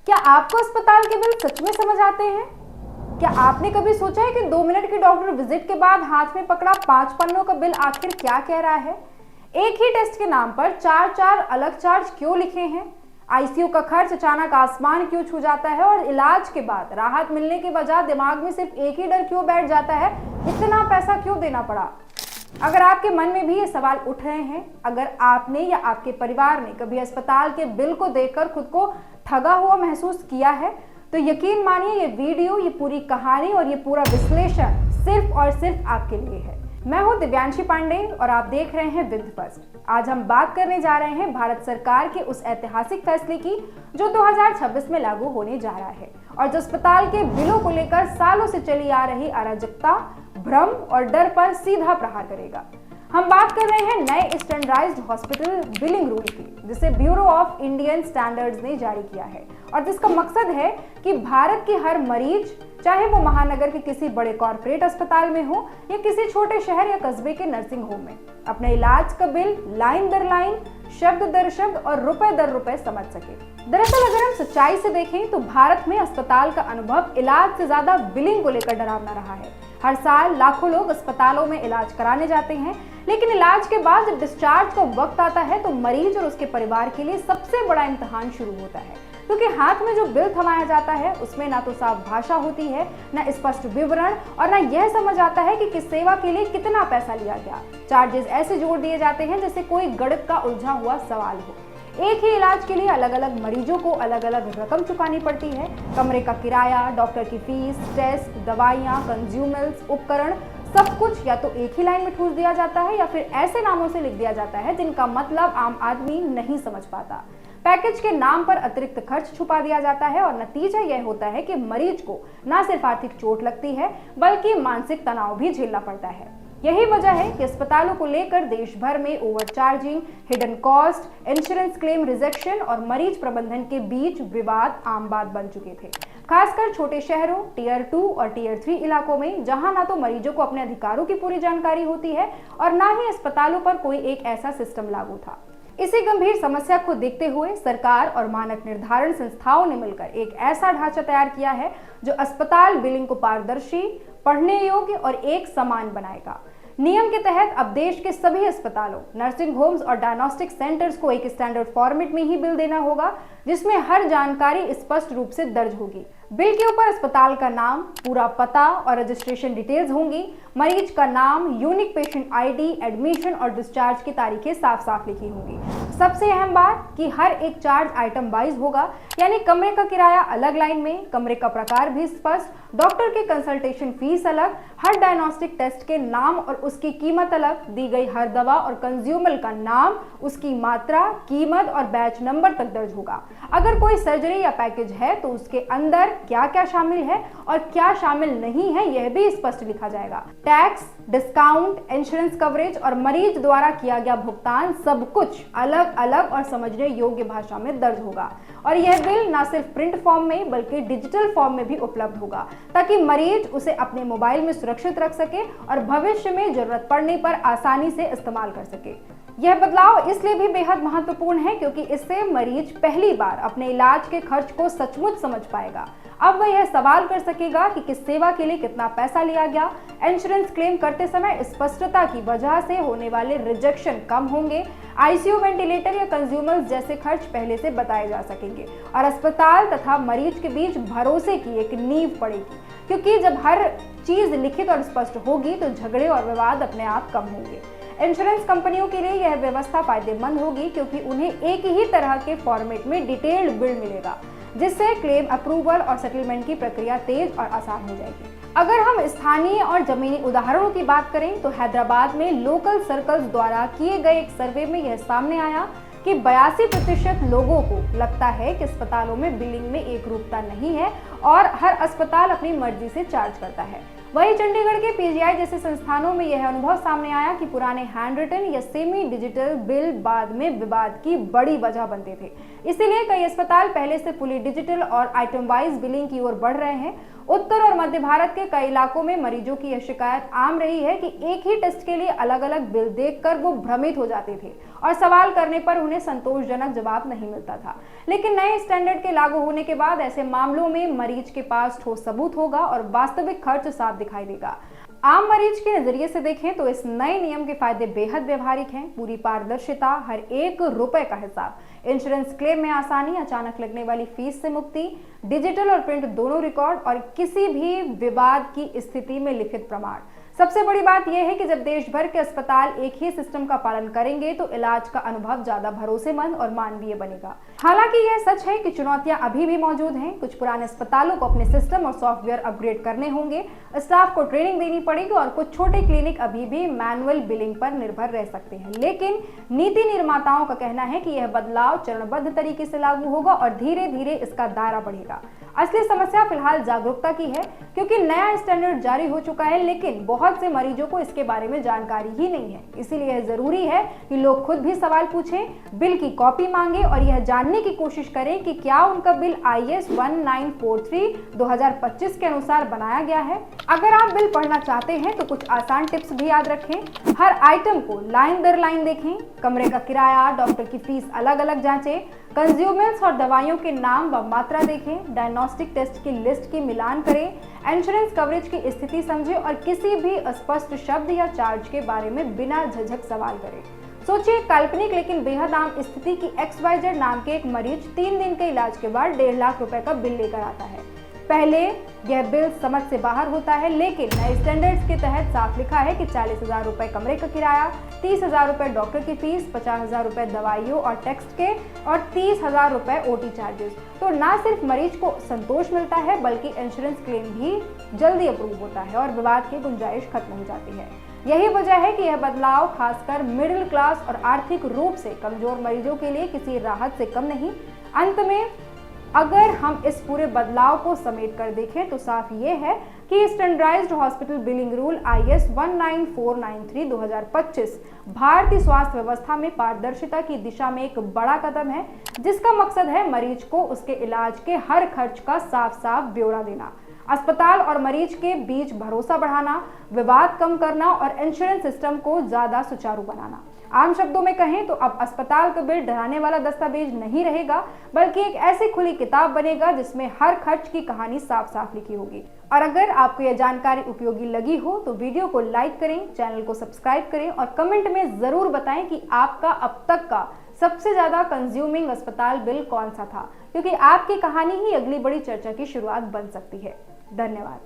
क्या आपको अस्पताल के बिल सच में समझ आते हैं? क्या आपने कभी सोचा है कि 2 मिनट की डॉक्टर विजिट के बाद हाथ में पकड़ा 5 पन्नों का बिल आखिर क्या कह रहा है? एक ही टेस्ट के नाम पर चार अलग चार्ज क्यों लिखे हैं? आईसीयू का खर्च अचानक आसमान क्यों छू जाता है और इलाज के बाद राहत मिलने के बजाय दिमाग में सिर्फ एक ही डर क्यों बैठ जाता है, इतना पैसा क्यों देना पड़ा? अगर आपके मन में भी ये सवाल उठ रहे हैं, अगर आपने या आपके परिवार ने कभी अस्पताल के बिल को देखकर खुद को ठगा हुआ महसूस किया है, तो यकीन मानिए ये वीडियो, ये पूरी कहानी और ये पूरा विश्लेषण सिर्फ और सिर्फ आपके लिए है। मैं हूं दिव्यांशी पांडे और आप देख रहे हैं विद फर्स्ट। आज हम बात करने जा रहे हैं भारत सरकार के उस ऐतिहासिक फैसले की जो 2026 में लागू होने जा रहा है और जो अस्पताल के बिलों को लेकर सालों से चली आ रही अराजकता, भ्रम और डर पर सीधा प्रहार करेगा। हम बात कर रहे हैं नए स्टैंडर्डाइज्ड हॉस्पिटल बिलिंग रूल की, जिसे ब्यूरो ऑफ इंडियन स्टैंडर्ड्स ने जारी किया है और जिसका मकसद है कि भारत के हर मरीज, चाहे वो महानगर के किसी बड़े कॉर्पोरेट अस्पताल में हो या किसी छोटे शहर या कस्बे के नर्सिंग होम में, अपने इलाज का बिल लाइन दर लाइन, शब्द दर शब्द और रुपए दर रुपए समझ सके। दरअसल अगर हम सच्चाई से देखें तो भारत में अस्पताल का अनुभव इलाज से ज्यादा बिलिंग को लेकर डरावना रहा है। हर साल लाखों लोग अस्पतालों में इलाज कराने जाते हैं, लेकिन इलाज के बाद जब डिस्चार्ज का वक्त आता है तो मरीज और उसके परिवार के लिए सबसे बड़ा इम्तिहान शुरू होता है, क्योंकि हाथ में जो बिल थमाया जाता है उसमें ना तो साफ भाषा होती है, ना स्पष्ट विवरण और ना यह समझ आता है कि किस सेवा के लिए कितना पैसा लिया गया। चार्जेस ऐसे जोड़ दिए जाते हैं जैसे कोई गणित का उलझा हुआ सवाल हो। एक ही इलाज के लिए अलग अलग मरीजों को अलग अलग रकम चुकानी पड़ती है। कमरे का किराया, डॉक्टर की फीस, टेस्ट, दवाइयाँ, कंज्यूमर्स, उपकरण, सब कुछ या तो एक ही लाइन में ठूस दिया जाता है या फिर ऐसे नामों से लिख दिया जाता है जिनका मतलब आम आदमी नहीं समझ पाता। पैकेज के नाम पर अतिरिक्त खर्च छुपा दिया जाता है और नतीजा यह होता है कि मरीज को न सिर्फ आर्थिक चोट लगती है बल्कि मानसिक तनाव भी झेलना पड़ता है। यही वजह है कि अस्पतालों को लेकर देश भर में overcharging, hidden cost, insurance claim rejection और मरीज प्रबंधन के बीच विवाद आम बात बन चुके थे। खासकर छोटे शहरों, टियर 2 और टियर 3 इलाकों में, जहां ना तो मरीजों को अपने अधिकारों की पूरी जानकारी होती है और ना ही अस्पतालों पर कोई एक ऐसा सिस्टम लागू था। इसी गंभीर समस्या को देखते हुए सरकार और मानक निर्धारण संस्थाओं ने मिलकर एक ऐसा ढांचा तैयार किया है जो अस्पताल बिलिंग को पारदर्शी, पढ़ने योग्य और एक समान बनाएगा। नियम के तहत अब देश के सभी अस्पतालों, नर्सिंग होम्स और डायग्नोस्टिक सेंटर्स को एक स्टैंडर्ड फॉर्मेट में ही बिल देना होगा, जिसमें हर जानकारी स्पष्ट रूप से दर्ज होगी। बिल के ऊपर अस्पताल का नाम, पूरा पता और रजिस्ट्रेशन डिटेल्स होंगी। मरीज का नाम, यूनिक पेशेंट आईडी, एडमिशन और डिस्चार्ज की तारीखें साफ साफ लिखी होंगी। सबसे अहम बात कि हर एक चार्ज आइटम वाइज होगा, यानी कमरे का किराया अलग लाइन में, कमरे का प्रकार भी स्पष्ट, डॉक्टर की कंसल्टेशन फीस अलग, हर डायग्नोस्टिक टेस्ट के नाम और उसकी कीमत अलग, दी गई हर दवा और कंज्यूमर का नाम, उसकी मात्रा, कीमत और बैच नंबर तक दर्ज होगा। अगर कोई सर्जरी या पैकेज है तो उसके अंदर क्या क्या शामिल है और क्या शामिल नहीं है यह भी स्पष्ट लिखा जाएगा। टैक्स, डिस्काउंट, इंश्योरेंस कवरेज और मरीज द्वारा किया गया भुगतान, सब कुछ अलग अलग और समझने योग्य भाषा में दर्ज होगा। और यह बिल न सिर्फ प्रिंट फॉर्म में बल्कि डिजिटल फॉर्म में भी उपलब्ध होगा, ताकि मरीज उसे अपने मोबाइल में सुरक्षित रख सके और भविष्य में जरूरत पड़ने पर आसानी से इस्तेमाल कर सके। यह बदलाव इसलिए भी बेहद महत्वपूर्ण है क्योंकि इससे मरीज पहली बार अपने इलाज के खर्च को सचमुच समझ पाएगा। अब वह यह सवाल कर सकेगा कि किस सेवा के लिए कितना पैसा लिया गया। इंश्योरेंस क्लेम करते समय स्पष्टता की वजह से होने वाले रिजेक्शन कम होंगे। आईसीयू, वेंटिलेटर या कंज्यूमर्स जैसे खर्च पहले से बताए जा सकेंगे और अस्पताल तथा मरीज के बीच भरोसे की एक नींव पड़ेगी, क्योंकि जब हर चीज लिखित और स्पष्ट होगी तो झगड़े और विवाद अपने आप कम होंगे। इंश्योरेंस कंपनियों के लिए यह व्यवस्था फायदेमंद होगी क्योंकि उन्हें एक ही तरह के फॉर्मेट में डिटेल्ड बिल मिलेगा, जिससे क्लेम अप्रूवल और सेटलमेंट की प्रक्रिया तेज और आसान हो जाएगी। अगर हम स्थानीय और जमीनी उदाहरणों की बात करें तो हैदराबाद में लोकल सर्कल्स द्वारा किए गए एक सर्वे में यह सामने आया कि 82% लोगों को लगता है कि अस्पतालों में बिलिंग में एक रूपता नहीं है और हर अस्पताल अपनी मर्जी से चार्ज करता है। वहीं चंडीगढ़ के पीजीआई जैसे संस्थानों में यह अनुभव सामने आया कि पुराने हैंड रिटन या सेमी डिजिटल बिल बाद में विवाद की बड़ी वजह बनते थे। इसीलिए कई अस्पताल पहले से फुली डिजिटल और आइटम वाइज बिलिंग की ओर बढ़ रहे हैं। उत्तर और मध्य भारत के कई इलाकों में मरीजों की यह शिकायत आम रही है कि एक ही टेस्ट के लिए अलग अलग बिल देखकर वो भ्रमित हो जाते थे और सवाल करने पर उन्हें संतोषजनक जवाब नहीं मिलता था। लेकिन नए स्टैंडर्ड के लागू होने के बाद ऐसे मामलों में मरीज के पास ठोस सबूत होगा और वास्तविक खर्च साफ दिखाई देगा। आम मरीज के नजरिए से देखें तो इस नए नियम के फायदे बेहद व्यवहारिक हैं। पूरी पारदर्शिता, हर एक रुपए का हिसाब, इंश्योरेंस क्लेम में आसानी, अचानक लगने वाली फीस से मुक्ति, डिजिटल और प्रिंट दोनों रिकॉर्ड और किसी भी विवाद की स्थिति में लिखित प्रमाण। सबसे बड़ी बात यह है कि जब देश भर के अस्पताल एक ही सिस्टम का पालन करेंगे तो इलाज का अनुभव ज्यादा भरोसेमंद और मानवीय बनेगा। हालांकि यह सच है कि चुनौतियां अभी भी मौजूद हैं। कुछ पुराने अस्पतालों को अपने सिस्टम और सॉफ्टवेयर अपग्रेड करने होंगे, स्टाफ को ट्रेनिंग देनी पड़ेगी और कुछ छोटे क्लिनिक अभी भी मैनुअल बिलिंग पर निर्भर रह सकते हैं। लेकिन नीति निर्माताओं का कहना है कि यह बदलाव चरणबद्ध तरीके से लागू होगा और धीरे धीरे इसका दायरा बढ़ेगा। असली समस्या फिलहाल जागरूकता की है, क्योंकि नया स्टैंडर्ड जारी हो चुका है लेकिन बहुत से मरीजों को इसके बारे में जानकारी ही नहीं है। इसीलिए यह जरूरी है कि लोग खुद भी सवाल पूछें, बिल की कॉपी मांगे और यह जानने की कोशिश करें कि क्या उनका बिल IS 1943-2025 के अनुसार बनाया गया है। अगर आप बिल पढ़ना चाहते हैं तो कुछ आसान टिप्स भी याद रखें। हर आइटम को लाइन दर लाइन देखें, कमरे का किराया, डॉक्टर की फीस अलग अलग जांचें, कंज्यूमेबल्स और दवाइयों के नाम व मात्रा देखें, डायग्नोस्टिक टेस्ट की लिस्ट की मिलान करें, इंश्योरेंस कवरेज की स्थिति समझें और किसी भी अस्पष्ट शब्द या चार्ज के बारे में बिना झिझक सवाल करें। सोचिए, काल्पनिक लेकिन बेहद आम स्थिति की XYZ नाम के एक मरीज 3 दिन के इलाज के बाद 1.5 लाख रुपए का बिल लेकर आता है। पहले यह बिल समझ से बाहर होता है, लेकिन नए स्टैंडर्ड्स के तहत साफ लिखा है कि 40,000 रुपए कमरे का किराया, 30,000 रुपए डॉक्टर की फीस, 50,000 रुपए दवाइयों और टेस्ट के और 30,000 रुपए OT चार्जेस। तो न सिर्फ मरीज को संतोष मिलता है बल्कि इंश्योरेंस क्लेम भी जल्दी अप्रूव होता है और विवाद की गुंजाइश खत्म हो जाती है। यही वजह है कि यह बदलाव खासकर मिडिल क्लास और आर्थिक रूप से कमजोर मरीजों के लिए किसी राहत से कम नहीं। अंत में अगर हम इस पूरे बदलाव को समेट कर देखें तो साफ ये है कि standardised hospital billing rule IS 19493-2025 भारतीय स्वास्थ्य व्यवस्था में पारदर्शिता की दिशा में एक बड़ा कदम है, जिसका मकसद है मरीज को उसके इलाज के हर खर्च का साफ साफ ब्यौरा देना, अस्पताल और मरीज के बीच भरोसा बढ़ाना, विवाद कम करना और इंश्योरेंस सिस्टम को ज्यादा सुचारू बनाना। आम शब्दों में कहें तो अब अस्पताल का बिल डराने वाला दस्तावेज नहीं रहेगा, बल्कि एक ऐसी खुली किताब बनेगा जिसमें हर खर्च की कहानी साफ साफ लिखी होगी। और अगर आपको यह जानकारी उपयोगी लगी हो तो वीडियो को लाइक करें, चैनल को सब्सक्राइब करें और कमेंट में जरूर बताएं कि आपका अब तक का सबसे ज्यादा कंज्यूमिंग अस्पताल बिल कौन सा था, क्योंकि आपकी कहानी ही अगली बड़ी चर्चा की शुरुआत बन सकती है। धन्यवाद।